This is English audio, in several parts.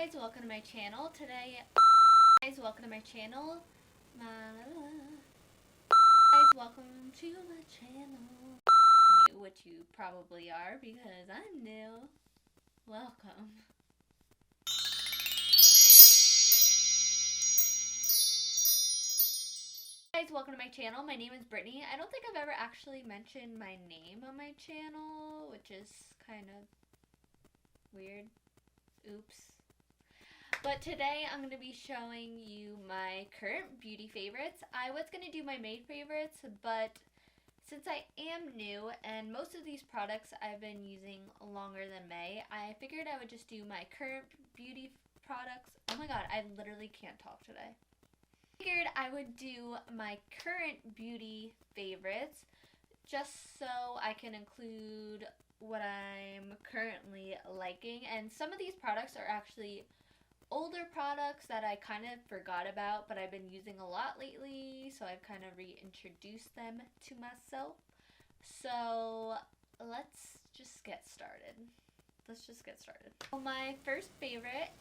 Guys, welcome to my channel. Welcome to my channel. Welcome to my channel. New, which you probably are because I'm new. Welcome. Guys, welcome to my channel. My name is Brittany. I don't think I've ever actually mentioned my name on my channel, which is kind of weird. Oops. But today I'm going to be showing you my current beauty favorites. I was going to do my maid favorites, but since I am new and most of these products I've been using longer than May, I figured I would just do my current beauty products. Oh my god, I literally can't talk today. Figured I would do my current beauty favorites just so I can include what I'm currently liking. And some of these products are actually older products that I kind of forgot about, but I've been using a lot lately, so I've kind of reintroduced them to myself. So let's just get started. So my first favorite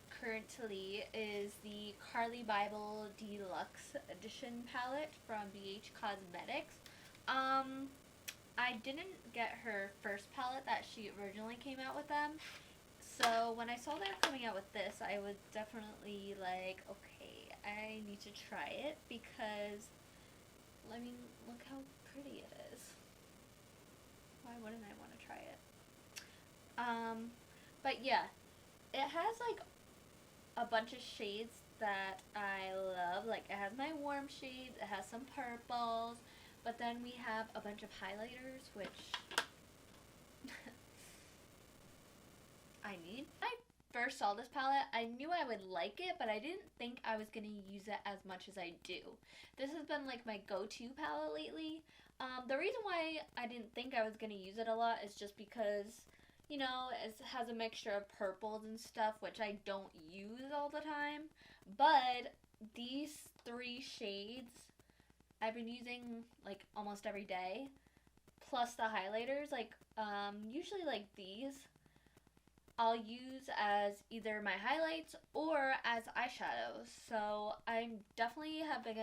currently is the Carli Bybel Deluxe Edition palette from BH Cosmetics. I didn't get her first palette that she originally came out with them. So when I saw they were coming out with this, I was definitely like, okay, I need to try it because, I mean, look how pretty it is. Why wouldn't I want to try it? But yeah, it has like a bunch of shades that I love. Like it has my warm shades, it has some purples, but then we have a bunch of highlighters, which I need. When I first saw this palette, I knew I would like it, but I didn't think I was going to use it as much as I do. This has been like my go-to palette lately. The reason why I didn't think I was going to use it a lot is just because, you know, it has a mixture of purples and stuff, which I don't use all the time. But these three shades I've been using like almost every day, plus the highlighters, like usually like these I'll use as either my highlights or as eyeshadows. So I definitely have been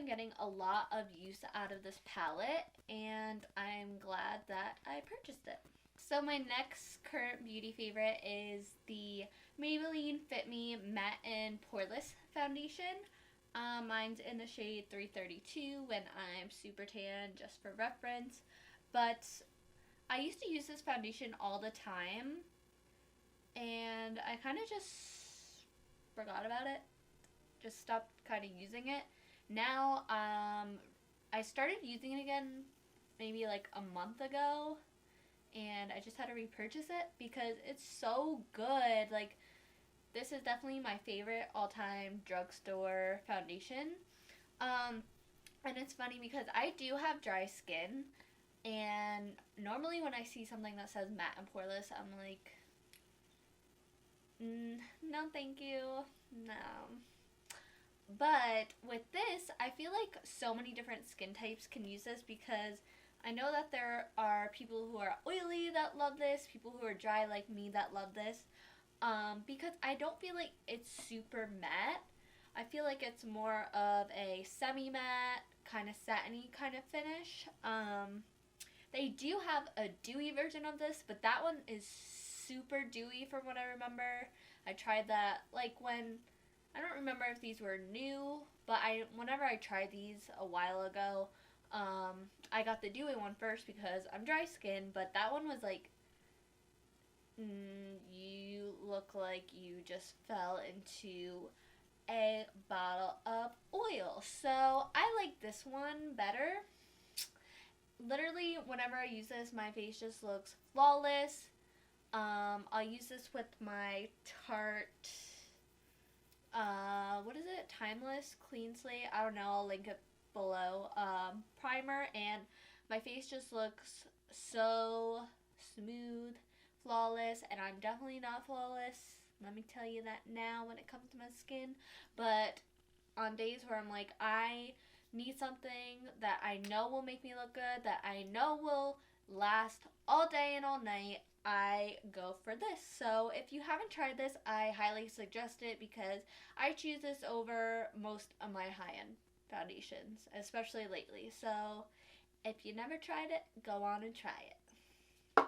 getting a lot of use out of this palette, and I'm glad that I purchased it. So my next current beauty favorite is the Maybelline Fit Me Matte and Poreless Foundation. Mine's in the shade 332 when I'm super tan, just for reference. But I used to use this foundation all the time, and I kind of just forgot about it. Just stopped kind of using it. Now, I started using it again maybe like a month ago, and I just had to repurchase it because it's so good. Like, this is definitely my favorite all-time drugstore foundation. And it's funny because I do have dry skin, and normally when I see something that says matte and poreless, I'm like, no thank you, no. But with this, I feel like so many different skin types can use this because I know that there are people who are oily that love this, people who are dry like me that love this, because I don't feel like it's super matte. I feel like it's more of a semi-matte, kind of satiny kind of finish. They do have a dewy version of this, but that one is super dewy from what I remember. I tried that like when, I don't remember if these were new, but whenever I tried these a while ago, I got the dewy one first because I'm dry skin, but that one was like, you look like you just fell into a bottle of oil. So I like this one better. Literally, whenever I use this, my face just looks flawless. I'll use this with my Tarte, what is it? Timeless Clean Slate. I don't know. I'll link it below. Primer, and my face just looks so smooth, flawless, and I'm definitely not flawless. Let me tell you that now when it comes to my skin. But on days where I'm like, I need something that I know will make me look good, that I know will last all day and all night, I go for this. So if you haven't tried this, I highly suggest it because I choose this over most of my high-end foundations, especially lately. So if you never tried it, go on and try it.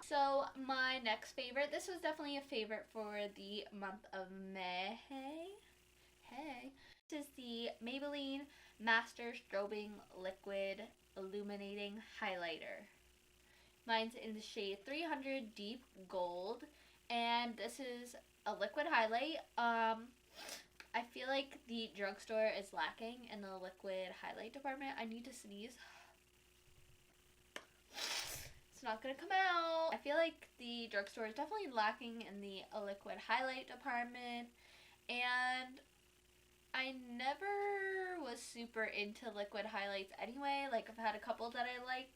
So my next favorite, this was definitely a favorite for the month of May. Hey. This is the Maybelline Master Strobing Liquid Illuminating Highlighter. Mine's in the shade 300 Deep Gold, and this is a liquid highlight. I feel like the drugstore is lacking in the liquid highlight department. I need to sneeze. It's not gonna come out. I feel like the drugstore is definitely lacking in the liquid highlight department, and I never was super into liquid highlights anyway. Like, I've had a couple that I like,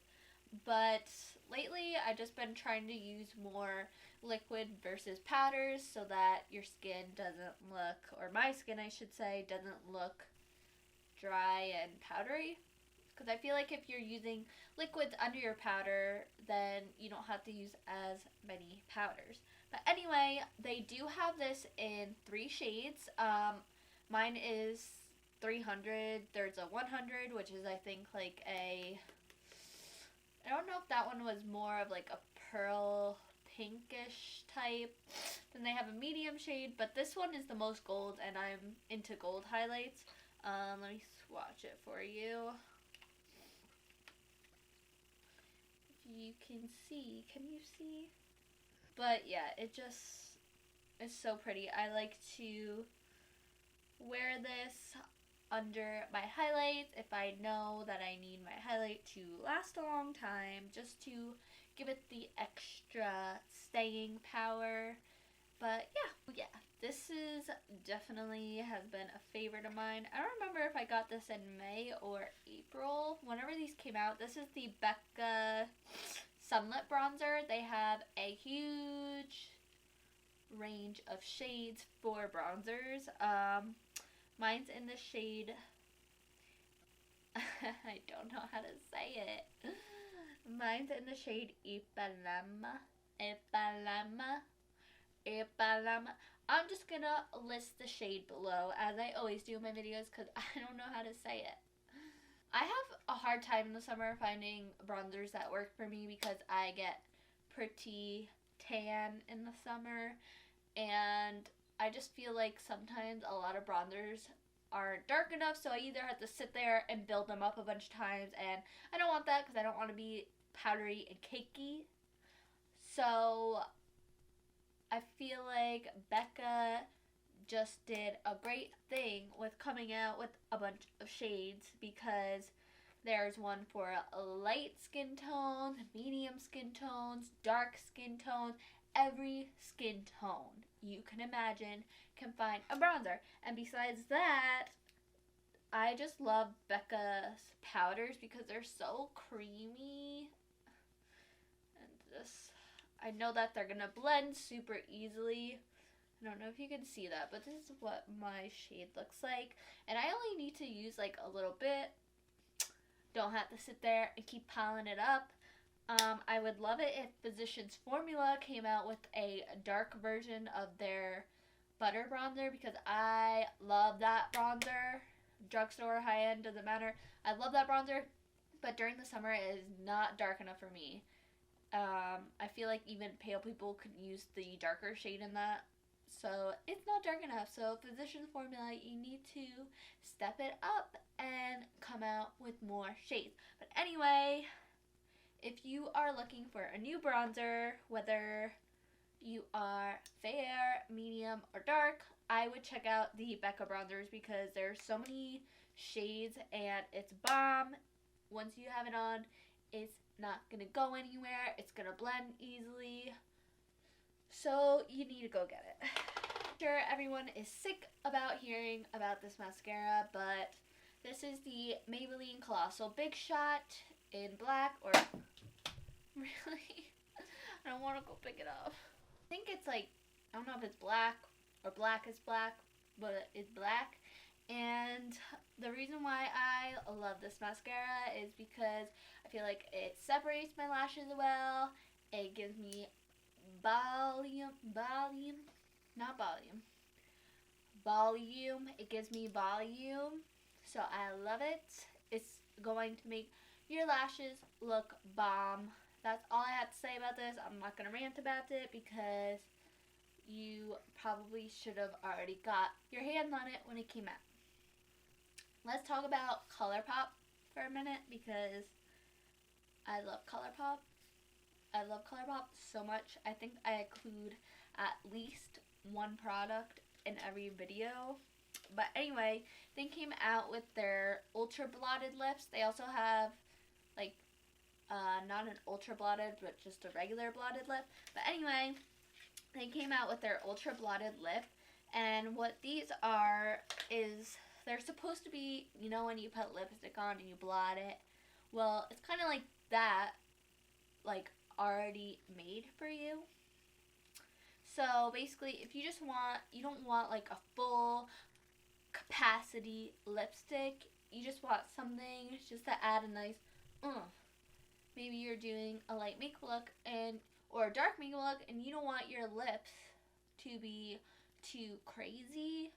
but lately I've just been trying to use more liquid versus powders so that your skin doesn't look, or my skin I should say, doesn't look dry and powdery. Because I feel like if you're using liquids under your powder, then you don't have to use as many powders. But anyway, they do have this in 3 shades. Mine is 300. There's a 100, which is I think like a, I don't know if that one was more of like a pearl pinkish type. Then they have a medium shade, but this one is the most gold, and I'm into gold highlights. Let me swatch it for you. If you can see, can you see? But yeah, it just is so pretty. I like to wear this under my highlights if I know that I need my highlight to last a long time, just to give it the extra staying power. But yeah, this is definitely has been a favorite of mine. I don't remember if I got this in May or April. Whenever these came out, this is the Becca Sunlit bronzer. They have a huge range of shades for bronzers. Mine's in the shade, I don't know how to say it. Mine's in the shade Ipanema. I'm just gonna list the shade below, as I always do in my videos, because I don't know how to say it. I have a hard time in the summer finding bronzers that work for me because I get pretty tan in the summer, and I just feel like sometimes a lot of bronzers aren't dark enough, so I either have to sit there and build them up a bunch of times, and I don't want that because I don't want to be powdery and cakey. So I feel like Becca just did a great thing with coming out with a bunch of shades, because there's one for light skin tones, medium skin tones, dark skin tones. Every skin tone you can imagine can find a bronzer. And besides that, I just love Becca's powders because they're so creamy. And just, I know that they're gonna blend super easily. I don't know if you can see that, but this is what my shade looks like. And I only need to use like a little bit. Don't have to sit there and keep piling it up. I would love it if Physicians Formula came out with a dark version of their butter bronzer, because I love that bronzer. Drugstore, high-end, doesn't matter. I love that bronzer, but during the summer it is not dark enough for me. I feel like even pale people could use the darker shade in that. So it's not dark enough. So Physicians Formula, you need to step it up and come out with more shades. But anyway, if you are looking for a new bronzer, whether you are fair, medium, or dark, I would check out the Becca bronzers because there's so many shades and it's bomb. Once you have it on, it's not going to go anywhere. It's going to blend easily. So you need to go get it. I'm sure everyone is sick about hearing about this mascara, but this is the Maybelline Colossal Big Shot in black, or really? I don't want to go pick it up. I think it's like, I don't know if it's black or black is black, but it's black. And the reason why I love this mascara is because I feel like it separates my lashes well. It gives me not volume. Volume. It gives me volume. So I love it. It's going to make your lashes look bomb. That's all I have to say about this. I'm not going to rant about it because you probably should have already got your hands on it when it came out. Let's talk about Colourpop for a minute because I love Colourpop. I love Colourpop so much. I think I include at least one product in every video. But anyway, they came out with their ultra blotted lips. They also have like not an ultra blotted but just a regular blotted lip. But anyway, they came out with their ultra blotted lip, and what these are is they're supposed to be, you know, when you put lipstick on and you blot it. Well, it's kind of like that, like already made for you. So basically, if you just want, you don't want like a full capacity lipstick, you just want something just to add a nice maybe you're doing a light makeup look and or a dark makeup look and you don't want your lips to be too crazy,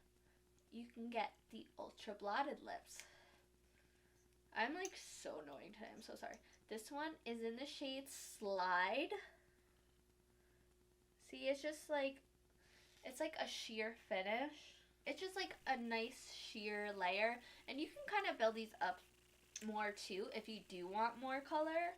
you can get the ultra blotted lips. I'm like so annoying today, I'm so sorry. This one is in the shade Slide. See, it's just like, it's like a sheer finish. It's just like a nice sheer layer, and you can kind of build these up more too if you do want more color.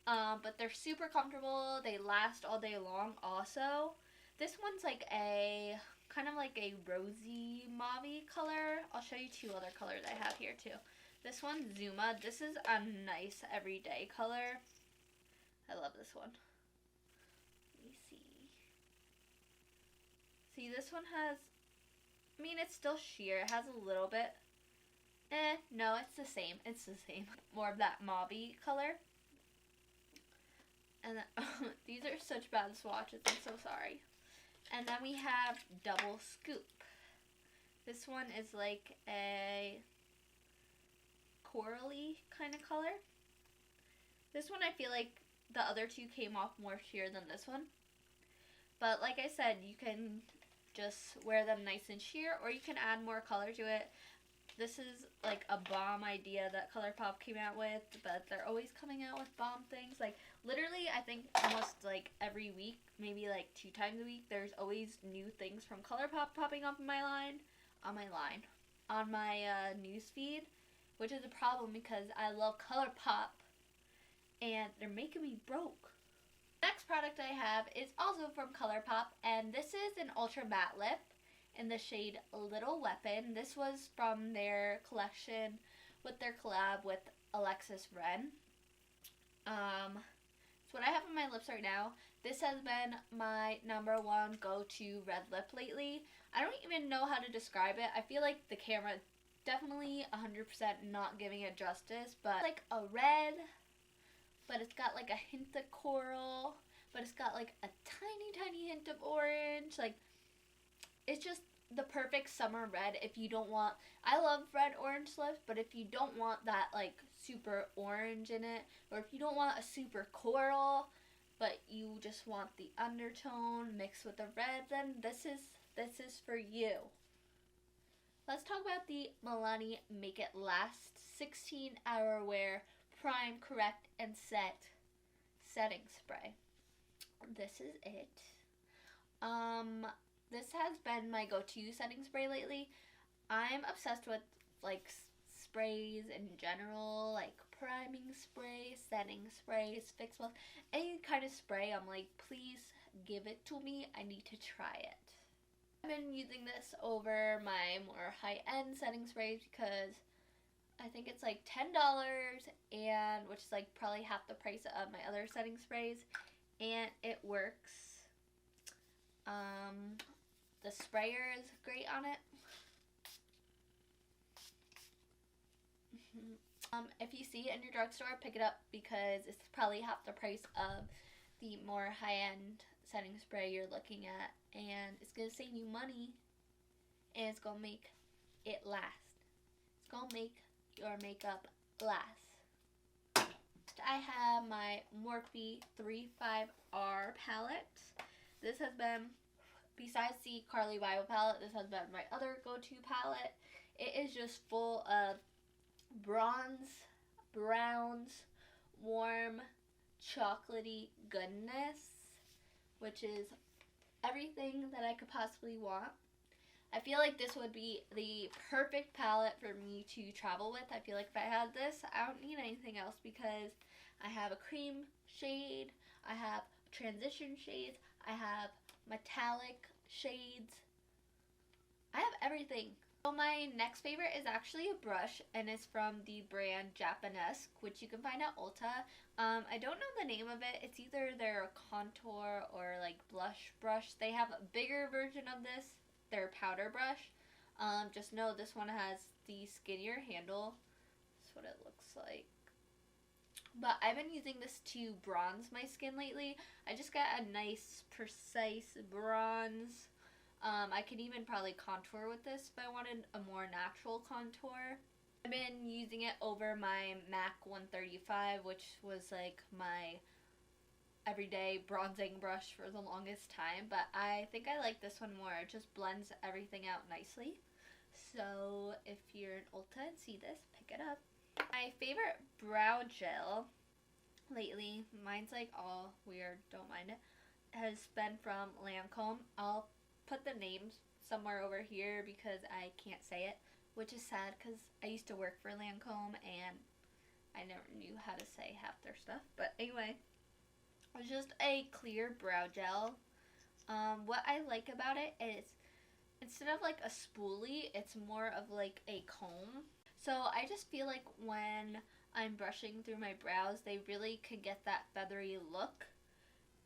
But they're super comfortable. They last all day long also. This one's like a, kind of like a rosy mauve color. I'll show you two other colors I have here too. This one's Zuma. This is a nice everyday color. I love this one. Let me see. See, this one has, I mean, it's still sheer. It has a little bit. No, it's the same. It's the same. More of that mauve color. And these are such bad swatches. I'm so sorry. And then we have Double Scoop. This one is like a corally kind of color. This one I feel like the other two came off more sheer than this one. But like I said, you can just wear them nice and sheer, or you can add more color to it. This is like a bomb idea that Colourpop came out with, but they're always coming out with bomb things. Like literally, I think almost like every week, maybe like 2 times a week, there's always new things from Colourpop popping up in my news feed, which is a problem because I love Colourpop and they're making me broke. Next product I have is also from Colourpop, and this is an ultra matte lip in the shade Little Weapon. This was from their collection with their collab with Alexis Ren. It's what I have on my lips right now. This has been my #1 go-to red lip lately. I don't even know how to describe it. I feel like the camera definitely 100% not giving it justice, but like a red, but it's got like a hint of coral, but it's got like a tiny hint of orange. Like, it's just the perfect summer red if you don't want, I love red orange lips, but if you don't want that like super orange in it, or if you don't want a super coral, but you just want the undertone mixed with the red, then this is for you. Let's talk about the Milani Make It Last 16-hour wear prime, correct, and set setting spray. This is it. This has been my go-to setting spray lately. I'm obsessed with like sprays in general, like priming spray, setting sprays, fix wells, any kind of spray. I'm like, please give it to me. I need to try it. I've been using this over my more high-end setting sprays because I think it's like $10, and which is like probably half the price of my other setting sprays, and it works. The sprayer is great on it. If you see it in your drugstore, pick it up because it's probably half the price of the more high-end setting spray you're looking at, and it's going to save you money, and it's going to make it last. It's going to make your makeup last. I have my Morphe 35R palette. This has been, besides the Carli Bybel palette, this has been my other go-to palette. It is just full of bronze, browns, warm, chocolatey goodness, which is everything that I could possibly want. I feel like this would be the perfect palette for me to travel with. I feel like if I had this, I don't need anything else because I have a cream shade, I have transition shades, I have metallic shades, I have everything. So my next favorite is actually a brush, and it's from the brand Japonesque, which you can find at Ulta. I don't know the name of it. It's either their contour or like blush brush. They have a bigger version of this, their powder brush. Just know this one has the skinnier handle. That's what it looks like. But I've been using this to bronze my skin lately. I just got a nice, precise bronze. I could even probably contour with this if I wanted a more natural contour. I've been using it over my MAC 135, which was like my everyday bronzing brush for the longest time. But I think I like this one more. It just blends everything out nicely. So if you're in Ulta and see this, pick it up. My favorite brow gel lately, mine's like all weird, don't mind it, has been from Lancome. I'll put the names somewhere over here because I can't say it, which is sad because I used to work for Lancome and I never knew how to say half their stuff. But anyway, it's just a clear brow gel. What I like about it is instead of like a spoolie, it's more of like a comb. So I just feel like when I'm brushing through my brows, they really could get that feathery look.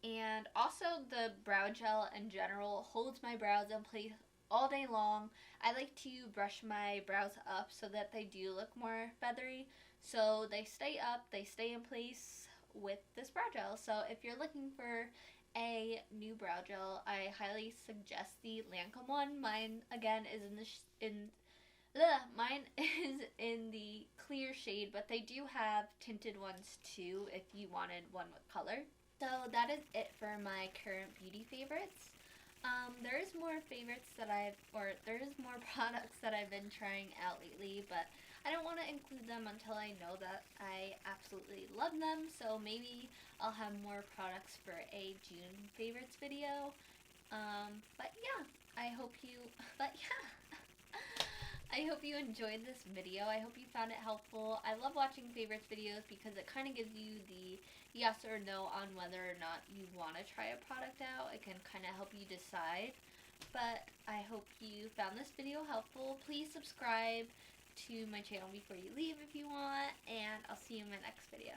And also the brow gel in general holds my brows in place all day long. I like to brush my brows up so that they do look more feathery. So they stay up, they stay in place with this brow gel. So if you're looking for a new brow gel, I highly suggest the Lancome one. Mine again is mine is in the clear shade, but they do have tinted ones too if you wanted one with color. So that is it for my current beauty favorites. There is more products that I've been trying out lately, but I don't want to include them until I know that I absolutely love them. So maybe I'll have more products for a June favorites video. But yeah, I hope you enjoyed this video. I hope you found it helpful. I love watching favorites videos because it kind of gives you the yes or no on whether or not you want to try a product out. It can kind of help you decide. But I hope you found this video helpful. Please subscribe to my channel before you leave if you want, and I'll see you in my next video.